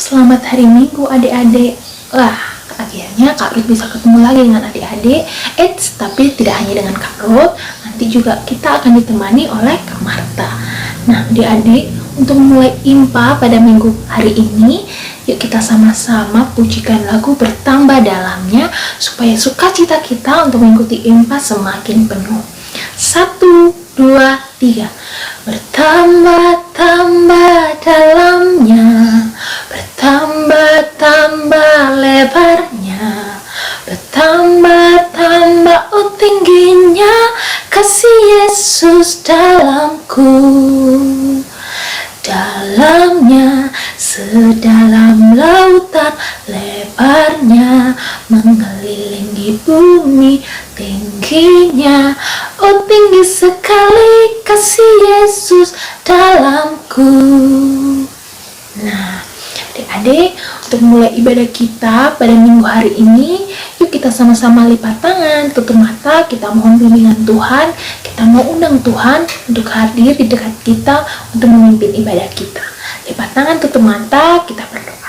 Selamat hari Minggu adik-adik. Wah, akhirnya Kak Ruth bisa ketemu lagi dengan adik-adik. Tapi tidak hanya dengan Kak Ruth, nanti juga kita akan ditemani oleh Kak Marta. Nah, adik-adik, untuk memulai IMPA pada minggu hari ini, yuk kita sama-sama pujikan lagu Bertambah Dalamnya, supaya sukacita kita untuk mengikuti IMPA semakin penuh. 1, 2, 3. Bertambah-tambah dalamnya, bertambah-tambah lebarnya, bertambah-tambah tingginya kasih Yesus dalamku. Dalamnya sedalam lautan, lebarnya mengelilingi bumi, tingginya tinggi sekali kasih Yesus dalamku. Nah, adik-adik, untuk mulai ibadah kita pada minggu hari ini, yuk kita sama-sama lipat tangan, tutup mata, kita mohon bimbingan Tuhan, kita mau undang Tuhan untuk hadir di dekat kita untuk memimpin ibadah kita. Lipat tangan, tutup mata, kita berdoa.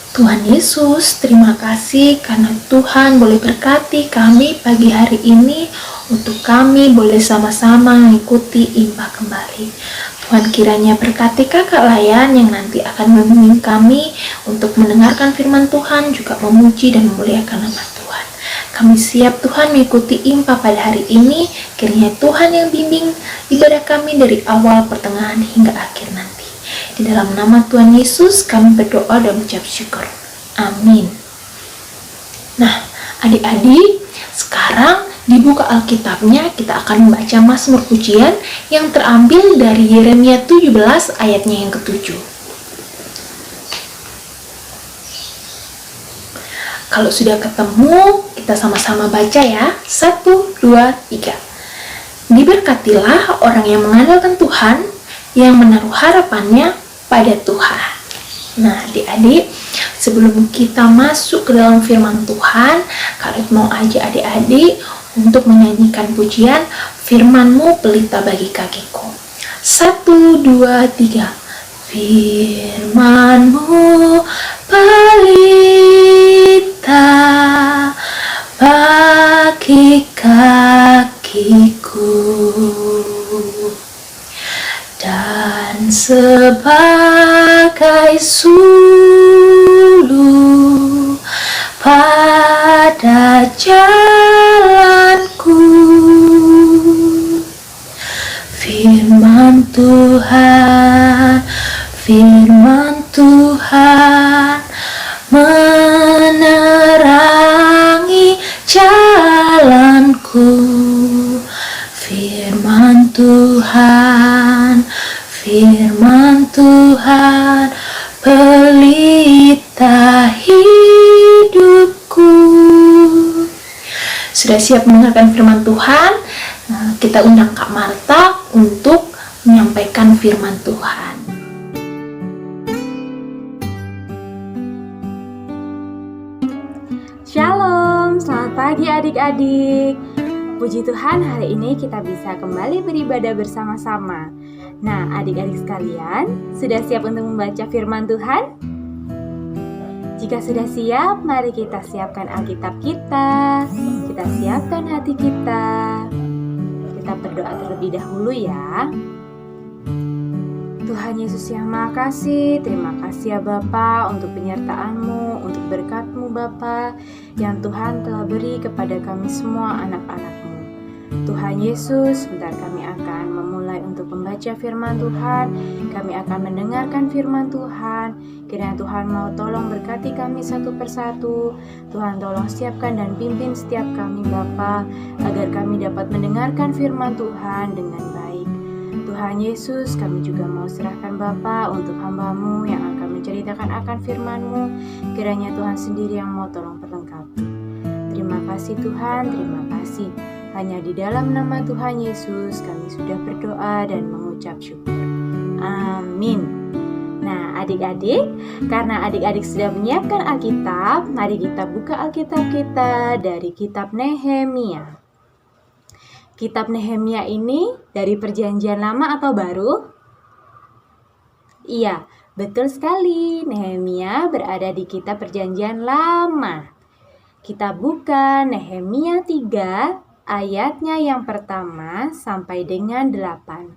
Tuhan Yesus, terima kasih karena Tuhan boleh berkati kami pagi hari ini untuk kami boleh sama-sama mengikuti IMPA kembali. Tuhan kiranya berkati kakak Layan yang nanti akan membimbing kami untuk mendengarkan firman Tuhan, juga memuji dan memuliakan nama Tuhan. Kami siap Tuhan mengikuti IMPA pada hari ini, kiranya Tuhan yang bimbing ibadah kami dari awal, pertengahan hingga akhir nanti. Di dalam nama Tuhan Yesus kami berdoa dan mengucap syukur. Amin. Nah, adik-adik, sekarang dibuka Alkitabnya, kita akan membaca Mazmur Pujian yang terambil dari Yeremia 17 ayatnya yang ke-7. Kalau sudah ketemu, kita sama-sama baca ya. 1, 2, 3. Diberkatilah orang yang mengandalkan Tuhan, yang menaruh harapannya pada Tuhan. Nah, adik-adik, sebelum kita masuk ke dalam firman Tuhan, Kak Ruth mau ajak adik-adik untuk menyanyikan pujian Firman-Mu pelita bagi kakiku. 1, 2, 3. Firman-Mu pelita bagi kakiku dan sebagai suluh pada jalanku. Firman Tuhan menerangi jalanku. Firman Tuhan pelita hidupku. Sudah siap mendengarkan firman Tuhan? Nah, kita undang Kak Marta untuk menyampaikan firman Tuhan. Shalom, selamat pagi adik-adik. Puji Tuhan, hari ini kita bisa kembali beribadah bersama-sama. Nah, adik-adik sekalian, sudah siap untuk membaca firman Tuhan? Jika sudah siap, mari kita siapkan Alkitab kita. Kita siapkan hati kita. Kita berdoa terlebih dahulu ya. Tuhan Yesus yang Maha Kasih, terima kasih ya Bapa untuk penyertaan-Mu, untuk berkat-Mu Bapa yang Tuhan telah beri kepada kami semua anak-anak-Mu. Tuhan Yesus, sebentar kami akan memulai untuk membaca firman Tuhan. Kami akan mendengarkan firman Tuhan. Kiranya Tuhan mau tolong berkati kami satu persatu. Tuhan tolong siapkan dan pimpin setiap kami Bapa, agar kami dapat mendengarkan firman Tuhan dengan baik. Tuhan Yesus, kami juga mau serahkan Bapa untuk hamba-Mu yang akan menceritakan akan firman-Mu. Kiranya Tuhan sendiri yang mau tolong perlengkapi. Terima kasih Tuhan, terima kasih. Hanya di dalam nama Tuhan Yesus kami sudah berdoa dan mengucap syukur. Amin. Nah, adik-adik, karena adik-adik sudah menyiapkan Alkitab, mari kita buka Alkitab kita dari kitab Nehemia. Kitab Nehemia ini dari Perjanjian Lama atau Baru? Iya, Betul sekali, Nehemia berada di kitab Perjanjian Lama. Kita buka Nehemia 3 ayatnya yang pertama sampai dengan 8.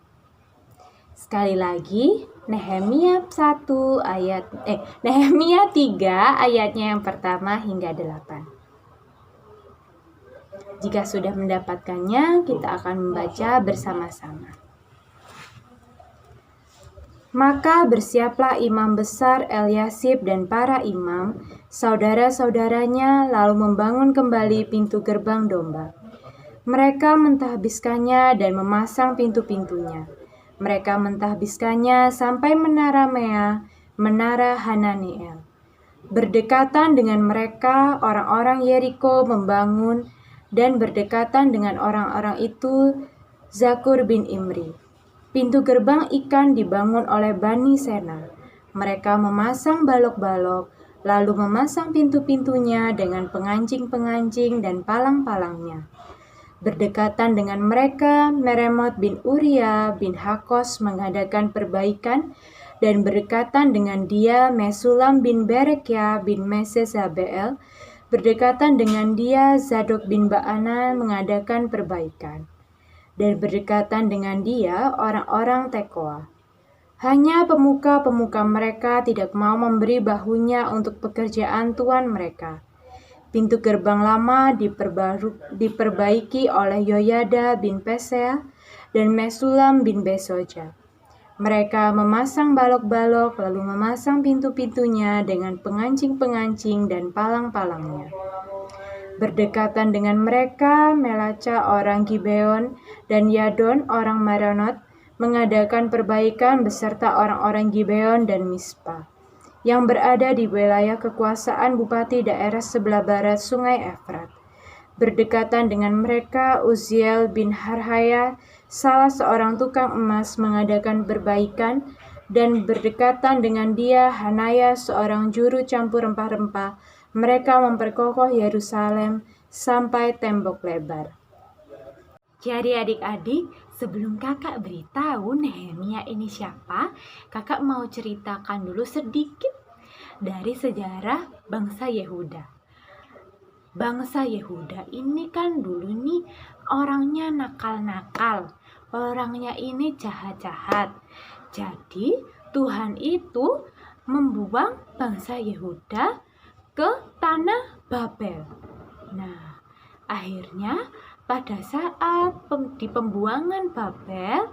Sekali lagi, Nehemia 3 ayatnya yang pertama hingga 8. Jika sudah mendapatkannya, kita akan membaca bersama-sama. Maka bersiaplah imam besar Eliasib dan para imam, saudara-saudaranya, lalu membangun kembali pintu gerbang domba. Mereka mentahbiskannya dan memasang pintu-pintunya. Mereka mentahbiskannya sampai menara Mea, menara Hananiel. Berdekatan dengan mereka, orang-orang Yeriko membangun, dan berdekatan dengan orang-orang itu Zakur bin Imri. Pintu gerbang ikan dibangun oleh Bani Sena. Mereka memasang balok-balok, lalu memasang pintu-pintunya dengan pengancing-pengancing dan palang-palangnya. Berdekatan dengan mereka, Meremot bin Uria bin Hakos mengadakan perbaikan, dan berdekatan dengan dia Mesulam bin Berekia bin Mesezabel. Berdekatan dengan dia Zadok bin Baana mengadakan perbaikan. Dan berdekatan dengan dia orang-orang Tekoa. Hanya pemuka-pemuka mereka tidak mau memberi bahunya untuk pekerjaan tuan mereka. Pintu gerbang lama diperbaiki oleh Yoyada bin Pesea dan Mesulam bin Besoja. Mereka memasang balok-balok lalu memasang pintu-pintunya dengan pengancing-pengancing dan palang-palangnya. Berdekatan dengan mereka, Melaca orang Gibeon dan Yadon orang Maronot mengadakan perbaikan beserta orang-orang Gibeon dan Mispa, yang berada di wilayah kekuasaan bupati daerah sebelah barat sungai Efrat. Berdekatan dengan mereka, Uziel bin Harhaya, salah seorang tukang emas, mengadakan perbaikan, dan berdekatan dengan dia Hanaya, seorang juru campur rempah-rempah. Mereka memperkokoh Yerusalem sampai tembok lebar. Jadi adik-adik, sebelum kakak beritahu Nehemia ini siapa, kakak mau ceritakan dulu sedikit dari sejarah bangsa Yehuda. Bangsa Yehuda ini kan dulu nih orangnya nakal-nakal, orangnya ini jahat-jahat. Jadi Tuhan itu membuang bangsa Yehuda ke tanah Babel. Nah, akhirnya pada saat di pembuangan Babel,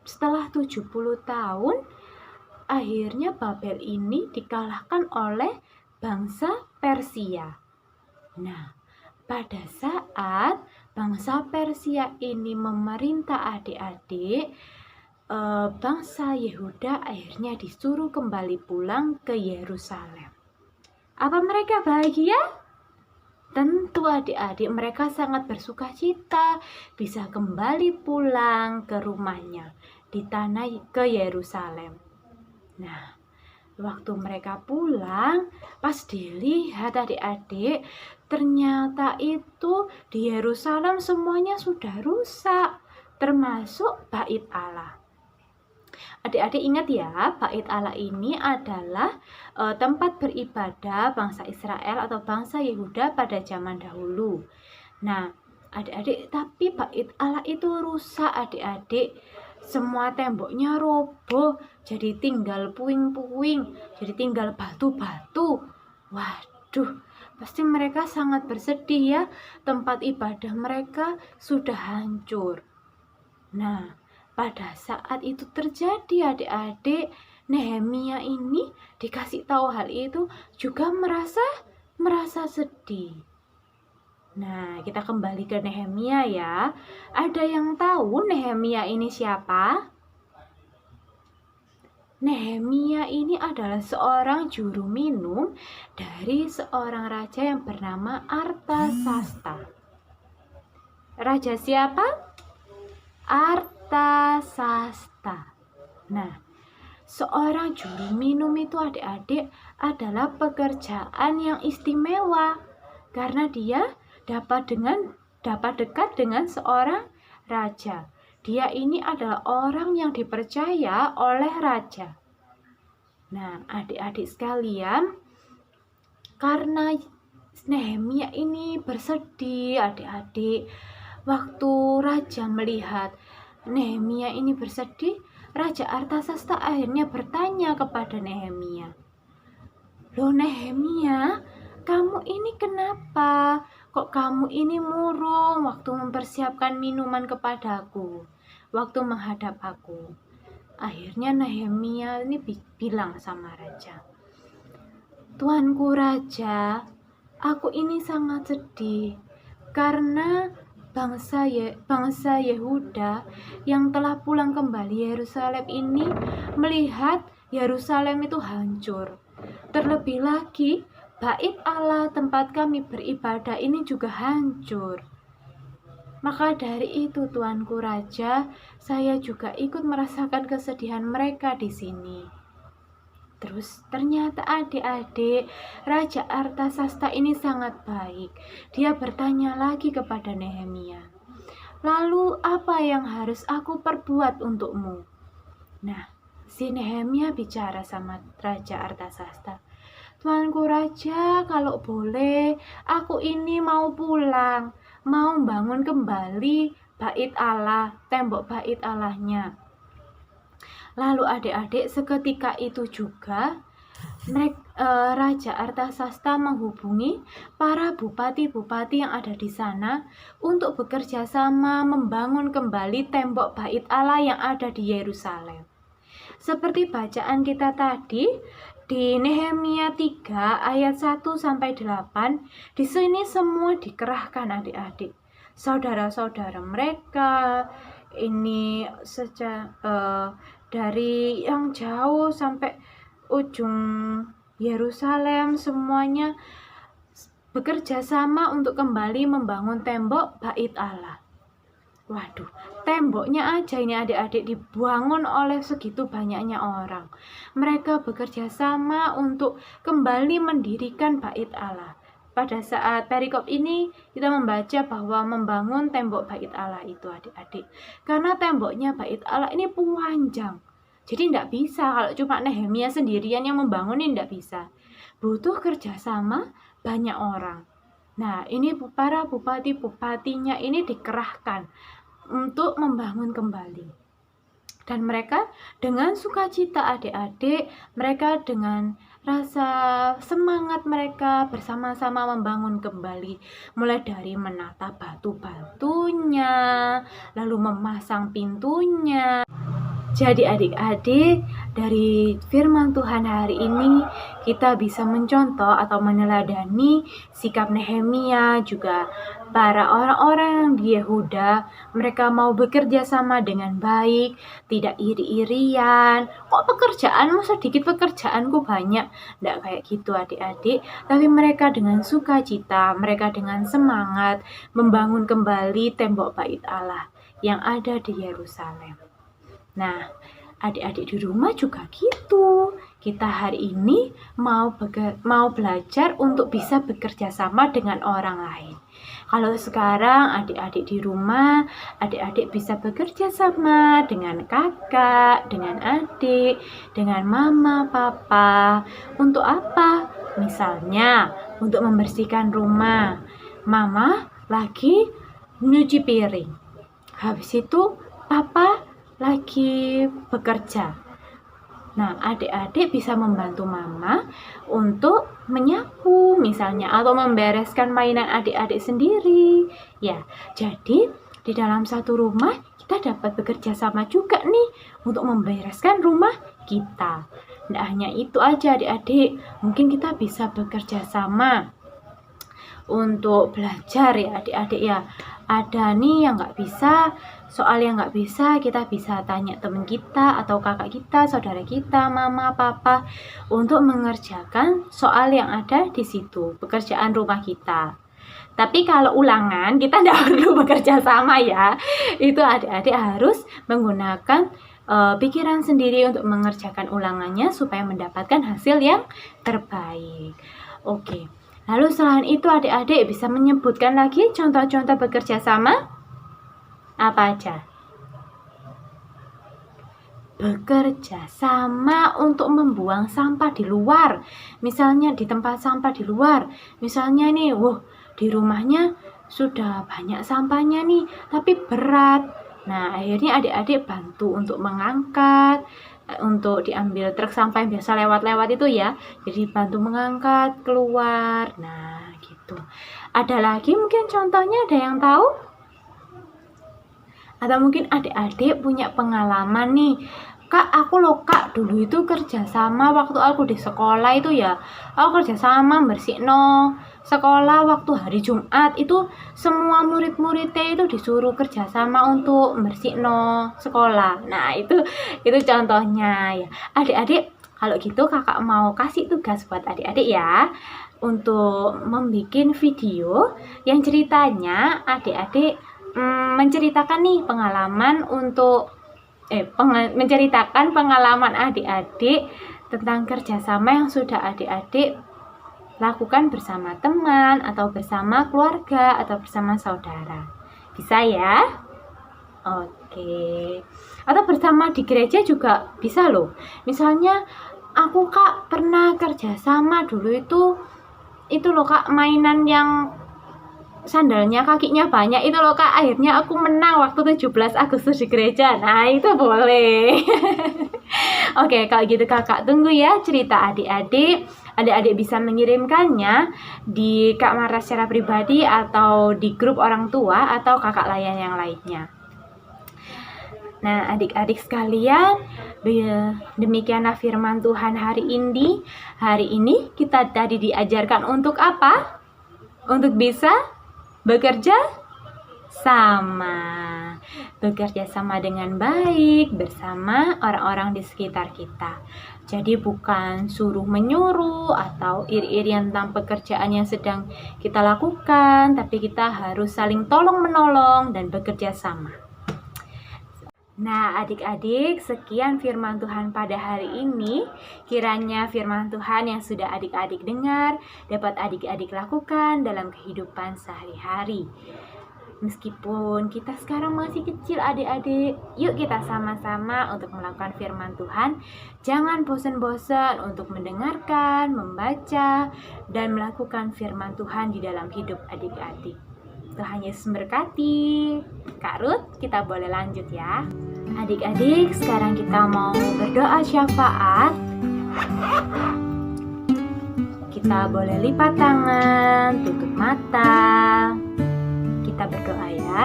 setelah 70 tahun, akhirnya Babel ini dikalahkan oleh bangsa Persia. Nah, pada saat bangsa Persia ini memerintah adik-adik, bangsa Yehuda akhirnya disuruh kembali pulang ke Yerusalem. Apa mereka bahagia? Tentu adik-adik, mereka sangat bersuka cita bisa kembali pulang ke rumahnya di tanah ke Yerusalem. Nah, waktu mereka pulang, pas dilihat adik-adik, ternyata itu di Yerusalem semuanya sudah rusak, termasuk bait Allah. Adik-adik ingat ya, bait Allah ini adalah tempat beribadah bangsa Israel atau bangsa Yehuda pada zaman dahulu. Nah, adik-adik, tapi bait Allah itu rusak adik-adik. Semua temboknya roboh, jadi tinggal puing-puing, jadi tinggal batu-batu. Waduh, pasti mereka sangat bersedih ya, tempat ibadah mereka sudah hancur. Nah, pada saat itu terjadi adik-adik, Nehemia ini dikasih tahu hal itu juga merasa sedih. Nah, kita kembali ke Nehemia ya. Ada yang tahu Nehemia ini siapa? Nehemia ini adalah seorang juru minum dari seorang raja yang bernama Artasasta. Raja siapa? Artasasta. Nah, seorang juru minum itu adik-adik adalah pekerjaan yang istimewa karena dia dapat dekat dengan seorang raja. Dia ini adalah orang yang dipercaya oleh raja. Nah, adik-adik sekalian, karena Nehemia ini bersedih, adik-adik. Waktu raja melihat Nehemia ini bersedih, Raja Artasasta akhirnya bertanya kepada Nehemia, "Loh Nehemia, kamu ini kenapa? Kok kamu ini murung waktu mempersiapkan minuman kepadaku, waktu menghadap aku?" Akhirnya Nehemia ini bilang sama raja, "Tuanku Raja, aku ini sangat sedih karena bangsa Yehuda yang telah pulang kembali Yerusalem ini melihat Yerusalem itu hancur. Terlebih lagi, bait Allah tempat kami beribadah ini juga hancur. Maka dari itu, Tuanku Raja, saya juga ikut merasakan kesedihan mereka di sini." Terus ternyata adik-adik, Raja Artasasta ini sangat baik. Dia bertanya lagi kepada Nehemia, "Lalu apa yang harus aku perbuat untukmu?" Nah, si Nehemia bicara sama Raja Artasasta, "Tuanku Raja, kalau boleh, aku ini mau pulang, mau bangun kembali bait Allah, tembok bait Allahnya." Lalu adik-adik, seketika itu juga Raja Artasasta menghubungi para bupati-bupati yang ada di sana untuk bekerja sama membangun kembali tembok bait Allah yang ada di Yerusalem. Seperti bacaan kita tadi di Nehemia 3 ayat 1-8, di sini semua dikerahkan adik-adik. Saudara-saudara mereka ini dari yang jauh sampai ujung Yerusalem, semuanya bekerja sama untuk kembali membangun tembok bait Allah. Waduh, temboknya aja ini adik-adik dibangun oleh segitu banyaknya orang. Mereka bekerja sama untuk kembali mendirikan bait Allah. Pada saat perikop ini kita membaca bahwa membangun tembok bait Allah itu adik-adik, karena temboknya bait Allah ini panjang. Jadi tidak bisa kalau cuma Nehemia sendirian yang membangun, ini tidak bisa. Butuh kerjasama banyak orang. Nah, ini para bupati-bupatinya ini dikerahkan untuk membangun kembali. Dan mereka dengan sukacita adik-adik, mereka dengan rasa semangat mereka bersama-sama membangun kembali. Mulai dari menata batu-batunya, lalu memasang pintunya. Jadi adik-adik, dari firman Tuhan hari ini kita bisa mencontoh atau meneladani sikap Nehemia, juga para orang-orang yang di Yehuda. Mereka mau bekerja sama dengan baik, tidak iri-irian. Kok pekerjaanmu sedikit, pekerjaanku banyak? Tidak kayak gitu adik-adik. Tapi mereka dengan sukacita, mereka dengan semangat membangun kembali tembok bait Allah yang ada di Yerusalem. Nah, adik-adik di rumah juga gitu. Kita hari ini mau belajar untuk bisa bekerja sama dengan orang lain. Kalau sekarang adik-adik di rumah, adik-adik bisa bekerja sama dengan kakak, dengan adik, dengan mama, papa. Untuk apa? Misalnya, untuk membersihkan rumah. Mama lagi nyuci piring. Habis itu, papa lagi bekerja. Nah, adik-adik bisa membantu mama untuk menyapu misalnya, atau membereskan mainan adik-adik sendiri. Ya, jadi di dalam satu rumah kita dapat bekerja sama juga nih untuk membereskan rumah kita. Tidak hanya itu aja adik-adik, mungkin kita bisa bekerja sama untuk belajar ya adik-adik ya. Ada nih yang nggak bisa, soal yang nggak bisa, kita bisa tanya teman kita atau kakak kita, saudara kita, mama, papa, untuk mengerjakan soal yang ada di situ, pekerjaan rumah kita. Tapi kalau ulangan, kita tidak perlu bekerja sama ya. Itu adik-adik harus menggunakan pikiran sendiri untuk mengerjakan ulangannya supaya mendapatkan hasil yang terbaik. Oke. Lalu selain itu adik-adik bisa menyebutkan lagi contoh-contoh bekerja sama? Apa aja? bekerja sama untuk membuang sampah di luar. Misalnya di tempat sampah di luar. Misalnya nih, di rumahnya sudah banyak sampahnya nih, tapi berat. Nah, akhirnya adik-adik bantu untuk mengangkat, untuk diambil truk sampah yang biasa lewat-lewat itu ya. Jadi bantu mengangkat keluar. Nah, gitu. Ada lagi mungkin contohnya, ada yang tahu? Atau mungkin adik-adik punya pengalaman nih, Kak, aku loh Kak, dulu itu kerja sama waktu aku di sekolah itu ya. Aku kerja sama bersihno sekolah waktu hari Jumat itu semua murid-muridnya itu disuruh kerja sama untuk bersihno sekolah. Nah, itu contohnya ya. Adik-adik, kalau gitu kakak mau kasih tugas buat adik-adik ya, untuk membuat video yang ceritanya adik-adik menceritakan nih pengalaman menceritakan pengalaman adik-adik tentang kerjasama yang sudah adik-adik lakukan bersama teman atau bersama keluarga atau bersama saudara. Bisa ya? Oke. Atau bersama di gereja juga bisa loh. Misalnya aku Kak pernah kerjasama dulu itu loh Kak, mainan yang sandalnya kakinya banyak itu loh Kak, akhirnya aku menang waktu 17 Agustus di gereja. Nah, itu boleh. Oke, kalau gitu kakak tunggu ya cerita adik-adik. Adik-adik bisa mengirimkannya di Kak Mara secara pribadi atau di grup orang tua atau kakak layan yang lainnya. Nah, adik-adik sekalian, demikianlah firman Tuhan hari ini. Hari ini kita tadi diajarkan untuk apa? Untuk bisa bekerja sama dengan baik bersama orang-orang di sekitar kita. Jadi bukan suruh menyuruh atau iri-irian tentang pekerjaan yang sedang kita lakukan, tapi kita harus saling tolong menolong dan bekerja sama. Nah, adik-adik, sekian firman Tuhan pada hari ini. Kiranya firman Tuhan yang sudah adik-adik dengar dapat adik-adik lakukan dalam kehidupan sehari-hari. Meskipun kita sekarang masih kecil adik-adik, yuk kita sama-sama untuk melakukan firman Tuhan. Jangan bosan-bosan untuk mendengarkan, membaca, dan melakukan firman Tuhan di dalam hidup adik-adik. Tuhan Yesus memberkati. Kak Ruth, kita boleh lanjut ya. Adik-adik, sekarang kita mau berdoa syafaat. Kita boleh lipat tangan, tutup mata. Kita berdoa ya.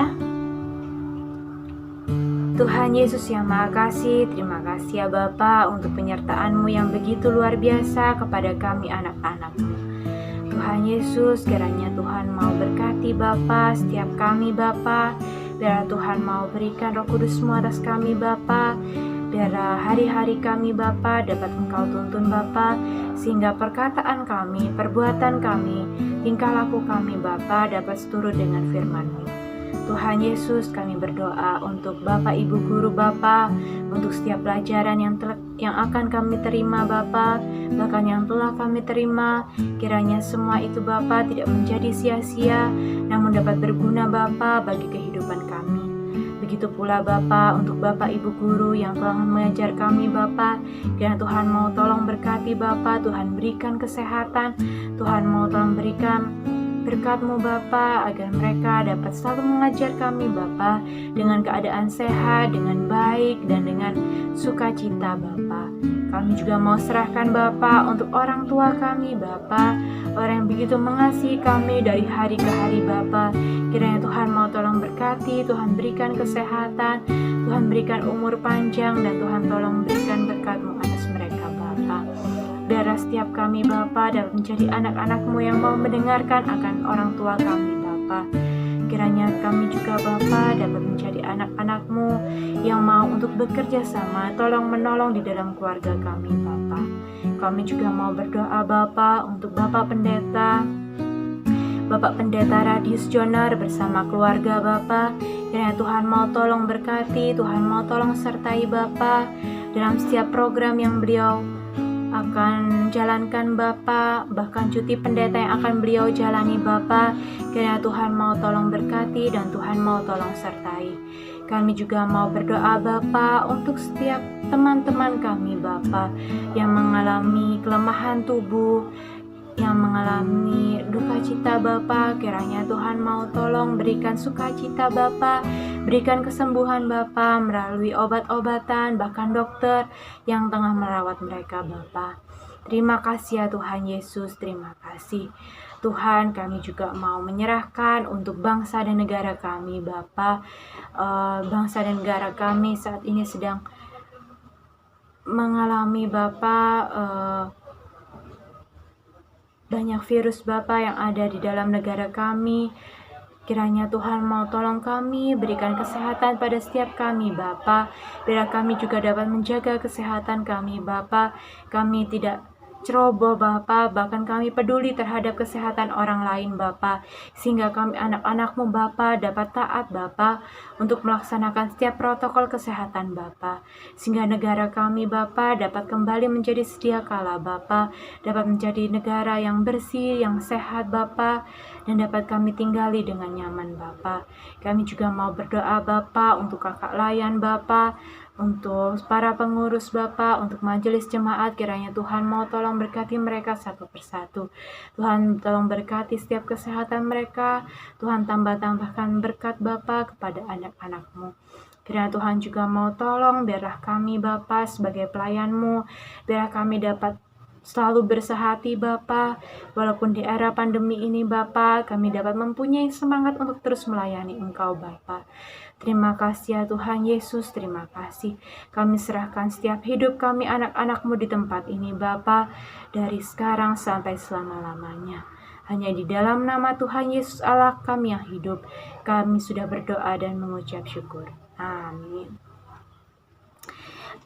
Tuhan Yesus yang Maha Kasih, terima kasih ya Bapa untuk penyertaan-Mu yang begitu luar biasa kepada kami anak-anak-Mu. Tuhan Yesus, kiranya Tuhan mau berkati Bapa setiap kami Bapa. Biar Tuhan mau berikan Roh Kudus-Mu atas kami Bapa. Biar hari-hari kami Bapa dapat Engkau tuntun Bapa, sehingga perkataan kami, perbuatan kami, tingkah laku kami Bapa dapat seturut dengan firman-Mu. Tuhan Yesus, kami berdoa untuk Bapak Ibu Guru Bapa, untuk setiap pelajaran yang akan kami terima Bapa, bahkan yang telah kami terima, kiranya semua itu Bapa tidak menjadi sia-sia, namun dapat berguna Bapa bagi kehidupan kami. Begitu pula Bapa untuk Bapak Ibu Guru yang telah mengajar kami Bapa, kiranya Tuhan mau tolong berkati Bapa, Tuhan berikan kesehatan, Tuhan mau tolong berikan berkat-Mu Bapa, agar mereka dapat selalu mengajar kami Bapa dengan keadaan sehat, dengan baik, dan dengan sukacita Bapa. Kami juga mau serahkan Bapa untuk orang tua kami Bapa, orang yang begitu mengasihi kami dari hari ke hari Bapa. Kiranya Tuhan mau tolong berkati, Tuhan berikan kesehatan, Tuhan berikan umur panjang, dan Tuhan tolong berikan berkat-Mu atas mereka Bapa. Biarlah setiap kami Bapa dapat menjadi anak-anak-Mu yang mau mendengarkan akan orang tua kami Bapa. Kiranya kami juga Bapa dapat menjadi anak-anak-Mu yang mau untuk bekerja sama, tolong menolong di dalam keluarga kami Bapa. Kami juga mau berdoa Bapa untuk Bapak Pendeta Radius Jonar bersama keluarga Bapa. Kiranya Tuhan mau tolong berkati, Tuhan mau tolong sertai Bapa dalam setiap program yang beliau akan jalankan Bapa, bahkan cuti pendeta yang akan beliau jalani Bapa. Kiranya Tuhan mau tolong berkati dan Tuhan mau tolong sertai. Kami juga mau berdoa Bapa untuk setiap teman-teman kami Bapa yang mengalami kelemahan tubuh, yang mengalami duka cita Bapa. Kiranya Tuhan mau tolong berikan sukacita Bapa, berikan kesembuhan Bapa melalui obat-obatan, bahkan dokter yang tengah merawat mereka Bapa. Terima kasih ya Tuhan Yesus, terima kasih. Tuhan, kami juga mau menyerahkan untuk bangsa dan negara kami Bapa. Bangsa dan negara kami saat ini sedang mengalami Bapa banyak virus Bapa yang ada di dalam negara kami. Kiranya Tuhan mau tolong kami, berikan kesehatan pada setiap kami Bapa. Biar kami juga dapat menjaga kesehatan kami Bapa. Kami tidak ceroboh Bapa, bahkan kami peduli terhadap kesehatan orang lain Bapa, sehingga kami anak-anak-Mu Bapa dapat taat Bapa untuk melaksanakan setiap protokol kesehatan Bapa, sehingga negara kami Bapa dapat kembali menjadi sedia kala Bapa, dapat menjadi negara yang bersih, yang sehat Bapa, dan dapat kami tinggali dengan nyaman Bapa. Kami juga mau berdoa Bapa untuk kakak layan Bapa, untuk para pengurus Bapa, untuk majelis jemaat. Kiranya Tuhan mau tolong berkati mereka satu persatu. Tuhan tolong berkati setiap kesehatan mereka. Tuhan tambahkan berkat Bapa kepada anak-anak-Mu. Kiranya Tuhan juga mau tolong, biarlah kami Bapa sebagai pelayan-Mu, biarlah kami dapat selalu bersehati Bapa, walaupun di era pandemi ini Bapa, kami dapat mempunyai semangat untuk terus melayani Engkau Bapa. Terima kasih ya Tuhan Yesus, terima kasih. Kami serahkan setiap hidup kami anak-anak-Mu di tempat ini Bapa, dari sekarang sampai selama-lamanya. Hanya di dalam nama Tuhan Yesus Allah kami yang hidup, kami sudah berdoa dan mengucap syukur. Amin.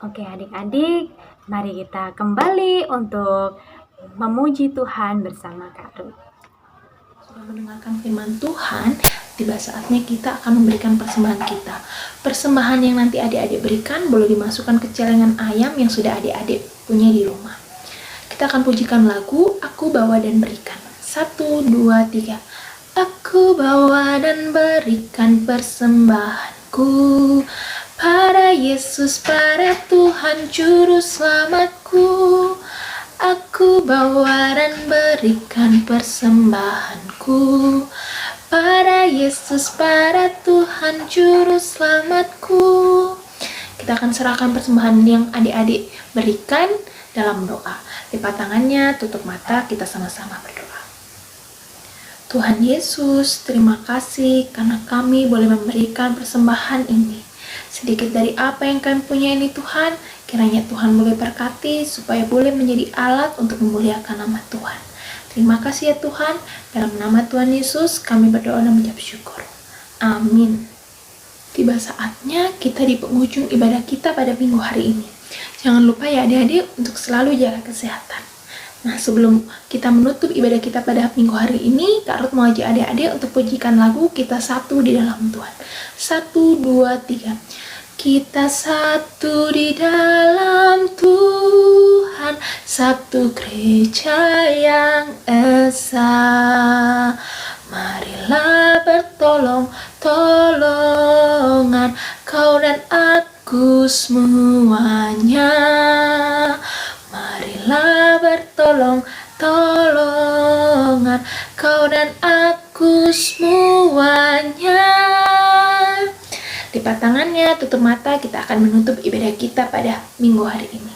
Oke adik-adik, mari kita kembali untuk memuji Tuhan bersama Kak Ruth. Sudah mendengarkan firman Tuhan, tiba saatnya kita akan memberikan persembahan kita. Persembahan yang nanti adik-adik berikan boleh dimasukkan ke celengan ayam yang sudah adik-adik punya di rumah. Kita akan pujikan lagu Aku Bawa dan Berikan. 1, 2, 3. Aku bawa dan berikan persembahanku pada Yesus, pada Tuhan Juru Selamatku. Aku bawa dan berikan persembahanku pada Yesus, pada Tuhan Juru Selamatku. Kita akan serahkan persembahan yang adik-adik berikan dalam doa. Lipat tangannya, tutup mata, kita sama-sama berdoa. Tuhan Yesus, terima kasih karena kami boleh memberikan persembahan ini. Sedikit dari apa yang kami punya ini Tuhan, kiranya Tuhan boleh berkati supaya boleh menjadi alat untuk memuliakan nama Tuhan. Terima kasih ya Tuhan, dalam nama Tuhan Yesus kami berdoa dan mengucap syukur. Amin. Tiba saatnya kita di penghujung ibadah kita pada minggu hari ini. Jangan lupa ya adik-adik untuk selalu jaga kesehatan. Nah, sebelum kita menutup ibadah kita pada minggu hari ini, Kak Ruth mau ajak adik-adik untuk pujikan lagu Kita Satu di Dalam Tuhan. 1, 2, 3. Kita satu di dalam Tuhan, satu gereja yang esa. Marilah bertolong-tolongan, kau dan aku semuanya. Marilah bertolong-tolongan, kau dan aku semuanya. Lipat tangannya, tutup mata, kita akan menutup ibadah kita pada minggu hari ini.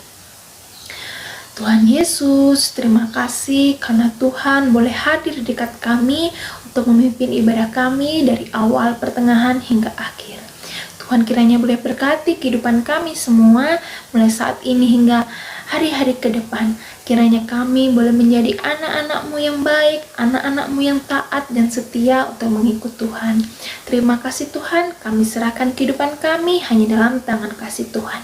Tuhan Yesus, terima kasih karena Tuhan boleh hadir di dekat kami untuk memimpin ibadah kami dari awal, pertengahan, hingga akhir. Tuhan kiranya boleh berkati kehidupan kami semua mulai saat ini hingga hari-hari ke depan. Kiranya kami boleh menjadi anak-anak-Mu yang baik, anak-anak-Mu yang taat dan setia untuk mengikut Tuhan. Terima kasih Tuhan, kami serahkan kehidupan kami hanya dalam tangan kasih Tuhan.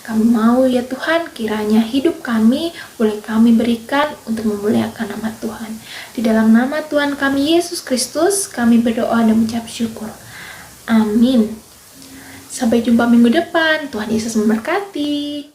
Kami mau ya Tuhan, kiranya hidup kami boleh kami berikan untuk memuliakan nama Tuhan. Di dalam nama Tuhan kami Yesus Kristus, kami berdoa dan mengucap syukur. Amin. Sampai jumpa minggu depan. Tuhan Yesus memberkati.